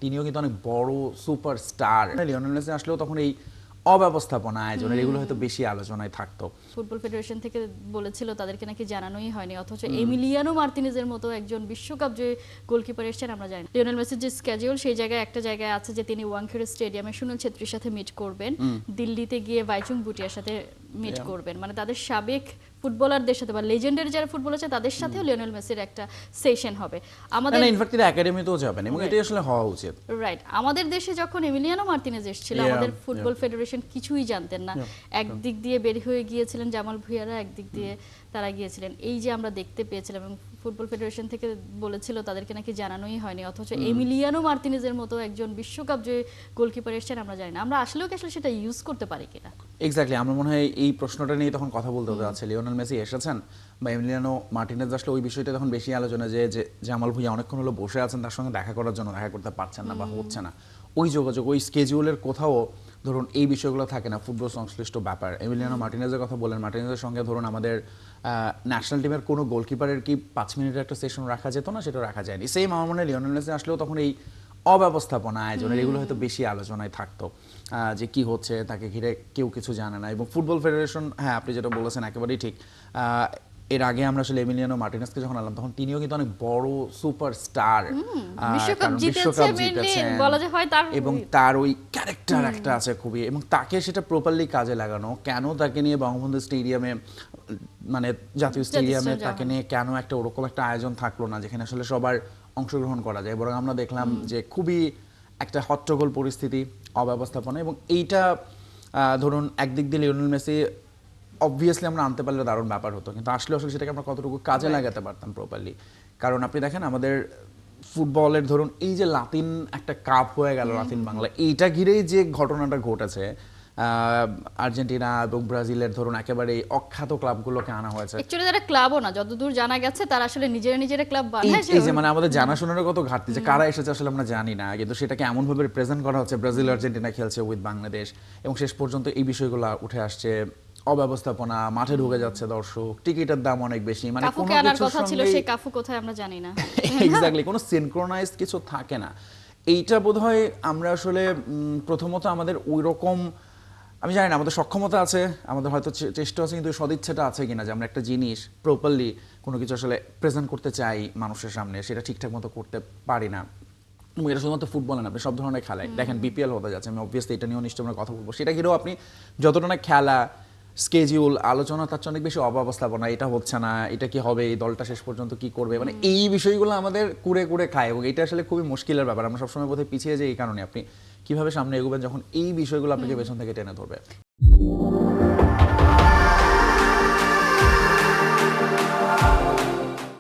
তিনিও কিন্তু অনেক বড় সুপারস্টার। লিওনেল মেসি আসলেও তখন এই অব্যবস্থাপনা আয়োজনের এগুলো হয়তো বেশি আলোচনায় থাকতো। ফুটবল ফেডারেশন থেকে বলেছিল তাদেরকে নাকি জানানোই হয়নি, অথচ এমিলিয়ানো মার্তিনেজের মতো একজন বিশ্বকাপ যে গোলকিপার এসেছেন আমরা জানি। লিওনেল মেসির যে স্কেডিউল সেই জায়গায় একটা জায়গায় আছে যে তিনি ওয়াংখেড়ে স্টেডিয়ামে সুনীল ছেত্রীর সাথে মিট করবেন, দিল্লিতে গিয়ে বাইচুং বুটিয়ার সাথে মিট করবেন, মানে তাদের সাবেক ফুটবলারদের সাথে বা লেজেন্ডারি যারা ফুটবল আছে তাদের সাথেও লিওনেল মেসির একটা সেশন হবে। আমাদের ইনফ্যাক্ট এটা একাডেমিতেও যাবেন এবং এটাই আসলে হওয়া উচিত। রাইট, আমাদের দেশে যখন এমিলিয়ানো মার্তিনেজ এসেছিল আমাদের ফুটবল ফেডারেশন কিছুই জানতেন না। একদিক দিয়ে বের হয়ে গিয়েছিলেন জামাল ভুঁইয়ারা, একদিক দিয়ে তারা গিয়েছিলেন। এই যে আমরা দেখতে পেয়েছিলাম এবং ফুটবল ফেডারেশন থেকে বলেছিল তাদেরকে নাকি জানানোই হয়নি, অথচ এমিলিয়ানো মার্তিনেজের মতো একজন বিশ্বকাপ যে গোলকিপার এসেছেন আমরা জানি না। আমরা আসলেও কি আসলে সেটা ইউজ করতে পারি কিনা? এক্স্যাক্টলি, আমার মনে হয় এই প্রশ্নটা নিয়ে তখন কথা বলতে হতে আছে। লিওনেল মেসি এসেছেন বা এমিলিয়ানো মার্টিনেজ আসলে ওই বিষয়টা তখন বেশি আলোচনা যে জামাল ভুঁইয়া অনেকক্ষণ হলো বসে আছেন তার সঙ্গে দেখা করার জন্য, দেখা করতে পারছেন না বা হচ্ছে না। ওই যোগাযোগ, ওই স্কেডিউলের কোথাও ধরুন এই বিষয়গুলো থাকে না, ফুটবল সংশ্লিষ্ট ব্যাপার। এমিলিয়ানো মার্টিনেজের কথা বলেন, মার্টিনেজের সঙ্গে ধরুন আমাদের ন্যাশনাল টিমের কোনো গোলকিপারের কি 5 মিনিটের একটা সেশন রাখা যেত না, সেটা রাখা যায়নি। সেম আমার মনে হয় লিওনেল মেসি আসলেও তখন এই অব্যবস্থাপনা আয়োজনের এগুলো হয়তো বেশি আলোচনায় থাকতো, যে কি হচ্ছে তাকে ঘিরে কেউ কিছু জানে না। এবং ফুটবল ফেডারেশন, হ্যাঁ আপনি যেটা বলেছেন একেবারেই ঠিক। এর আগে আমরা আসলে এমিলিয়ানো মার্টিনেজকে যখন আনলাম তখন তিনিও কিন্তু অনেক বড় সুপারস্টার, বিশ্বকাপ জিতেছেন বলা যায় হয় তার, এবং তার ওই ক্যারেক্টার একটা আছে খুবই, এবং তাকে সেটা প্রপারলি কাজে লাগানো। কেন তাকে নিয়ে বঙ্গবন্ধু স্টেডিয়ামে, মানে জাতীয় স্টেডিয়ামে তাকে নিয়ে কেন একটা ওরকম একটা আয়োজন থাকলো না যেখানে আসলে সবার অংশগ্রহণ করা যায়, বরং আমরা দেখলাম যে খুবই একটা হট্টগোল পরিস্থিতি, অব্যবস্থাপনা। এবং এইটা ধরুন একদিক দিয়ে লিওনেল মেসি অবভিয়াসলি আমরা আনতে পারলে দারুণ ব্যাপার হতো, কিন্তু আসলে সেটাকে আমরা কতটুকু কাজে লাগাতে পারতাম প্রপারলি। কারণ আপনি দেখেন আমাদের ফুটবলের ধরুন এই যে লাতিন একটা কাপ হয়ে গেল লাতিন বাংলা, এইটা ঘিরেই যে ঘটনাটা ঘটেছে, আর্জেন্টিনা এবং ব্রাজিলের ধরুন একেবারে অখ্যাত ক্লাবগুলোকে আনা হয়েছে। অ্যাকচুয়ালি তারা ক্লাবও না, যতদূর জানা গেছে তারা আসলে নিজেরা ক্লাব বানায়। এই যে মানে আমাদের জানাশোনার কত ঘাটতি, যে কারা এসেছে আসলে আমরা জানি না, কিন্তু সেটাকে এমন ভাবে রিপ্রেজেন্ট করা হচ্ছে ব্রাজিল আর্জেন্টিনা খেলছে উইথ বাংলাদেশ, এবং শেষ পর্যন্ত এই বিষয়গুলো উঠে আসছে। অব্যবস্থাপনা, মাঠে ঢুকে যাচ্ছে দর্শক, টিকিটের দাম অনেক বেশি, মানে কোনো কিছুর কথা ছিল সেই কাফু কোথায় আমরা জানি না। এক্স্যাক্টলি, কোনো সিনক্রোনাইজড কিছু থাকে না। এইটা বোধহয় আমরা আসলে প্রথমত আমাদের ওই রকম, আমি জানি না আমাদের সক্ষমতা আছে, আমাদের হয়তো চেষ্টা আছে, কিন্তু সদিচ্ছাটা আছে কিনা যে আমরা একটা জিনিস প্রপারলি কোনো কিছু আসলে প্রেজেন্ট করতে চাই মানুষের সামনে, সেটা ঠিকঠাক মতো করতে পারি না। এবং এটা শুধুমাত্র ফুটবল না, আপনি সব ধরনের খেলায় দেখেন বিপিএল হতে যাচ্ছে, আমি অবভিয়াসলি এটা নিয়েও নিশ্চয়ই আমরা কথা বলবো। সেটা ঘিরেও আপনি যতটা না খেলা, স্কেডিউল, আলোচনা, তার চেয়ে অনেক বেশি অব্যবস্থাপনা, এটা হচ্ছে না, এটা কি হবে, এই দলটা শেষ পর্যন্ত কি করবে, মানে এই বিষয়গুলো আমাদের কুড়ে কুড়ে খায়। এবং এটা আসলে খুবই মুশকিলের ব্যাপার। আমরা সবসময় বোধহয় পিছিয়ে যাই এই কারণে। আপনি কিভাবে সামনে এগোবেন যখন এই বিষয়গুলো আপনাকে পেছন থেকে টেনে ধরবে।